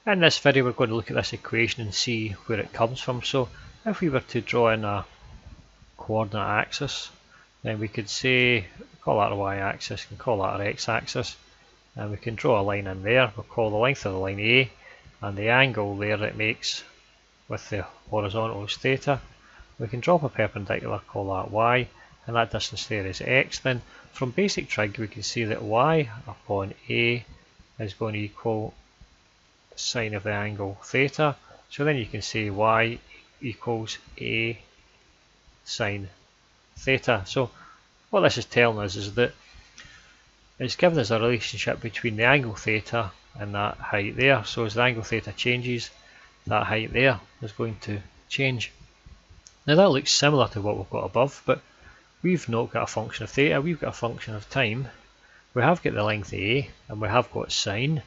In this video we're going to look at this equation and see where it comes from. So if we were to draw in a coordinate axis, then we could say, call that a y-axis, and call that our x-axis, and we can draw a line in there. We'll call the length of the line A, and the angle there it makes with the horizontal is theta. We can drop a perpendicular, call that y, and that distance there is x. Then from basic trig we can see that y upon A is going to equal the sine of the angle theta. So then you can say y equals A sine theta. So what this is telling us is that it's given us a relationship between the angle theta and that height there. So as the angle theta changes, that height there is going to change. Now that looks similar to what we've got above, but we've not got a function of theta, we've got a function of time. We have got the length A, and we have got sine,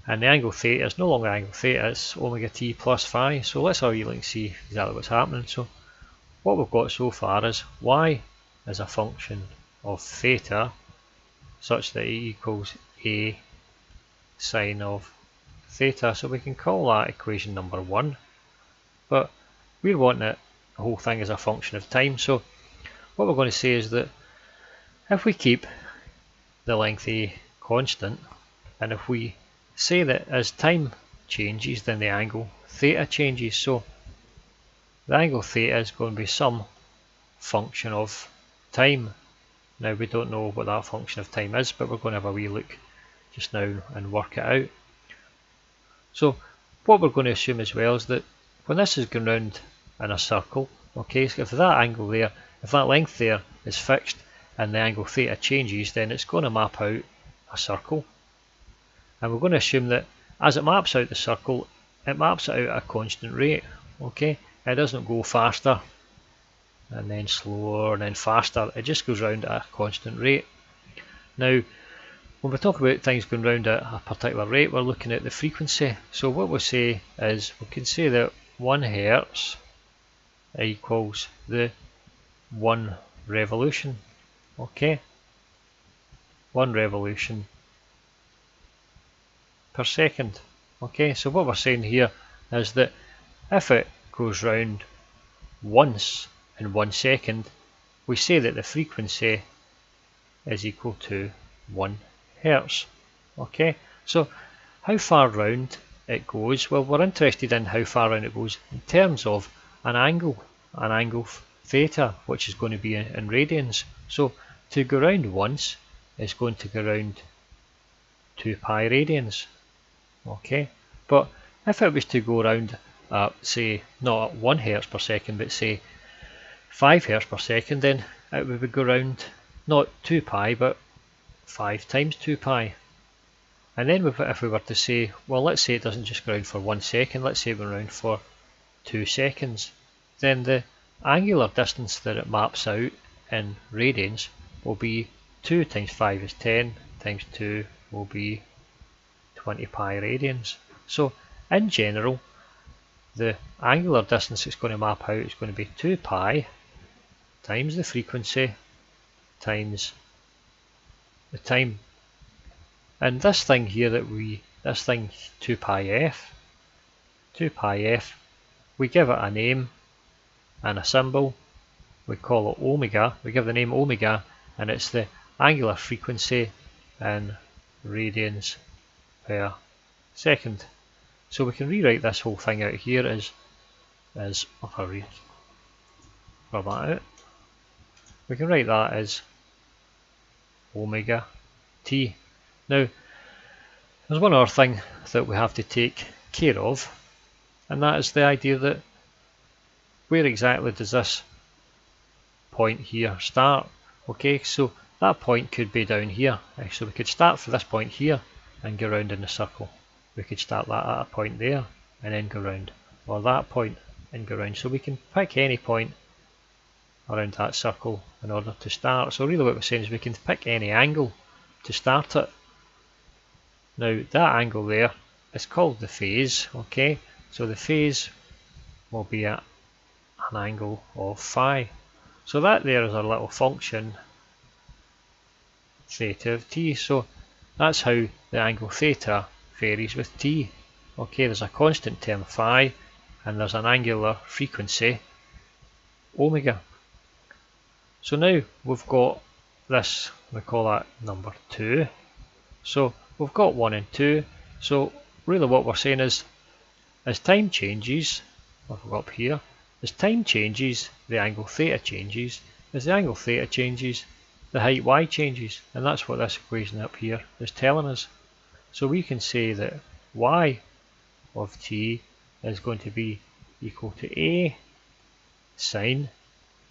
and the angle theta is no longer angle theta, it's omega t plus phi. So let's have a look and see exactly what's happening. So what we've got so far is y is a function of theta such that it equals A sine of theta. So we can call that equation number 1, but we're wanting it, the whole thing as a function of time. So what we're going to say is that if we keep the length A constant, and if we say that as time changes then the angle theta changes, so the angle theta is going to be some function of time. Now we don't know what that function of time is, but we're going to have a wee look just now and work it out. So what we're going to assume as well is that when this is going round in a circle, okay, so if that angle there, if that length there is fixed and the angle theta changes, then it's going to map out a circle. And we're going to assume that as it maps out the circle, it maps it out at a constant rate. Okay, it doesn't go faster and then slower and then faster, it just goes round at a constant rate. Now when we talk about things going round at a particular rate, we're looking at the frequency. So what we'll say is, we can say that 1 Hertz equals the 1 revolution. Okay, 1 revolution per second. Okay, so what we're saying here is that if it goes round once in 1 second, we say that the frequency is equal to 1 Hertz. Okay, so how far round it goes? Well, we're interested in how far round it goes in terms of an angle theta, which is going to be in radians. So to go round once is going to go round 2 pi radians. Okay, but if it was to go round at, say, not at 1 Hertz per second, but say 5 Hertz per second, then it would go round not 2 pi but 5 times 2 pi. And then if we were to say, well, let's say it doesn't just go round for 1 second, let's say it went round for 2 seconds, then the angular distance that it maps out in radians will be 2 times 5 is 10 times 2 will be 20 pi radians. So in general, the angular distance it's going to map out is going to be 2 pi times the frequency times the time. And this thing here this thing 2 pi f, we give it a name and a symbol, we call it omega, we give the name omega, and it's the angular frequency in radians per second. So we can rewrite this whole thing out here as if I read that out, we can write that as omega t. Now there's one other thing that we have to take care of, and that is the idea that where exactly does this point here start? Okay, so that point could be down here. So we could start from this point here and go round in the circle. We could start that at a point there and then go round, or that point and go round. So we can pick any point around that circle in order to start. So really what we're saying is we can pick any angle to start it. Now that angle there is called the phase. Okay, so the phase will be at an angle of phi. So that there is our little function theta of t. So that's how the angle theta varies with t. Okay, there's a constant term phi, and there's an angular frequency omega. So now we've got this, we call that number 2. So we've got 1 and 2. So really what we're saying is, as time changes, I've got up here, as time changes, the angle theta changes. As the angle theta changes, the height y changes. And that's what this equation up here is telling us. So we can say that y of t is going to be equal to a sine.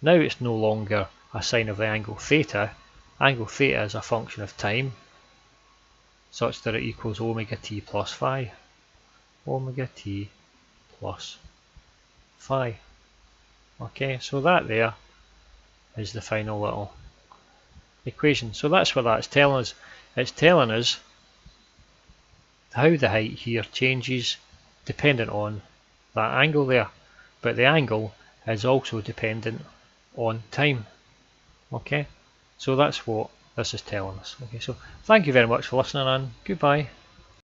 Now it's no longer a sine of the angle theta. Angle theta is a function of time, such that it equals omega t plus phi. Omega t plus phi. Okay, so that there is the final little equation. So that's what that's telling us. It's telling us how the height here changes dependent on that angle there. But the angle is also dependent on time. Okay, so that's what this is telling us. Okay, so thank you very much for listening, and goodbye.